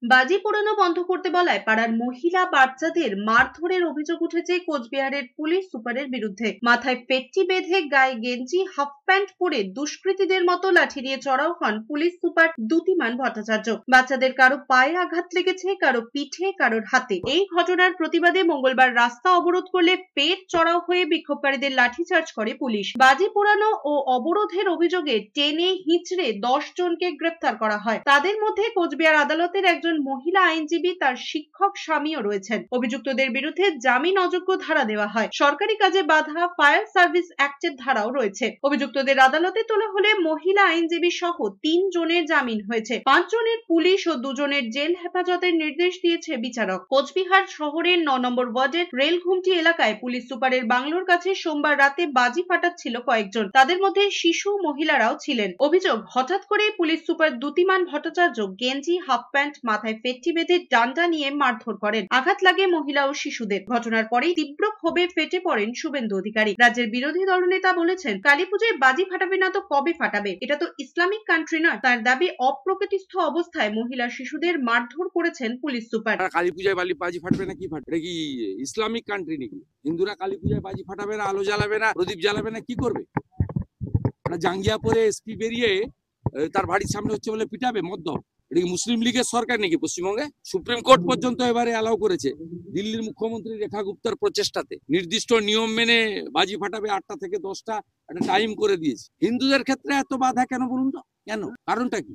বাজি পোড়ানো বন্ধ করতে বলায় পাড়ার মহিলা বাচ্চাদের মারধরের অভিযোগ উঠেছে কোচবিহারের পুলিশ সুপারের বিরুদ্ধে। মাথায় পেট্টি বেঁধে গায়ে গেঞ্জি হাফ প্যান্ট পরে দুষ্কৃতীদের মতো লাঠি নিয়ে চড়াও হন পুলিশ সুপার দ্যুতিমান ভট্টাচার্য। বাচ্চাদের কারো পায়ে আঘাত লেগেছে, কারো পিঠে, কারোর হাতে। এই ঘটনার প্রতিবাদে মঙ্গলবার রাস্তা অবরোধ করলে পেট চড়াও হয়ে বিক্ষোভকারীদের লাঠিচার্জ করে পুলিশ। বাজি পোড়ানো ও অবরোধের অভিযোগে টেনে হিঁচড়ে 10 জনকে গ্রেপ্তার করা হয়। তাদের মধ্যে কোচবিহার আদালতের একজন মহিলা আইনজীবী, তার শিক্ষক স্বামীও রয়েছেন। অভিযুক্তদের বিরুদ্ধে জামিন অযোগ্য ধারা দেওয়া হয়। সরকারি কাজে বাধা, ফায়ার সার্ভিস অ্যাক্টের ধারাও রয়েছে। অভিযুক্তদের আদালতে তোলা হলে মহিলা আইনজীবী সহ 3 জনের জামিন হয়েছে। 5 জনের পুলিশ ও 2 জনের জেল হেফাজতের নির্দেশ দিয়েছে বিচারক। কোচবিহার শহরের 9 নম্বর ওয়ার্ডের রেলঘুমটি এলাকায় পুলিশ সুপারের বাংলোর কাছে সোমবার রাতে বাজি ফাটাচ্ছিল কয়েকজন। তাদের মধ্যে শিশু মহিলারাও ছিলেন। অভিযোগ, হঠাৎ করে পুলিশ সুপার দ্যুতিমান ভট্টাচার্য গেঞ্জি হাফ প্যান্ট মাথায় পেট্টি বেঁধে ডান্ডা নিয়ে মারধর করেন। আঘাত লাগে মহিলা ও শিশুদের। ঘটনার পরেই তীব্র ক্ষোভে ফেটে পড়েন শুভেন্দু অধিকারী। রাজ্যের বিরোধী দলনেতা বলেছেন, কালী পুজোয় বাজি ফাটাবে না তো কবে ফাটাবে? এটা তো ইসলামিক কান্ট্রি নয়। তার দাবি, অপ্রকৃতিস্থ অবস্থায় মহিলা শিশুদের মারধর করেছেন পুলিশ সুপার। কালী পূজায় বাজি ফাটবে না কি ফাটবে? এটা কি ইসলামিক কান্ট্রি নাকি? হিন্দুরা কালী পূজায় বাজি ফাটাবে না, আলো জ্বালাবে না, প্রদীপ জ্বালাবে না, কি করবে? জাঙ্গিয়া পরে এসপি বেরিয়ে তার বাড়ির সামনে হচ্ছে বলে পিটাবে মদ্যপ? এটা কি মুসলিম লীগের সরকার নাকি পশ্চিমবঙ্গে? সুপ্রিম কোর্ট পর্যন্ত এবারে অ্যালাউ করেছে দিল্লির মুখ্যমন্ত্রী রেখা গুপ্তার প্রচেষ্টাতে। নির্দিষ্ট নিয়ম মেনে বাজি ফাটাবে, 8টা থেকে 10টা একটা টাইম করে দিয়েছে। হিন্দুদের ক্ষেত্রে এত বাধা কেন বলুন তো? কেন? কারণটা কি?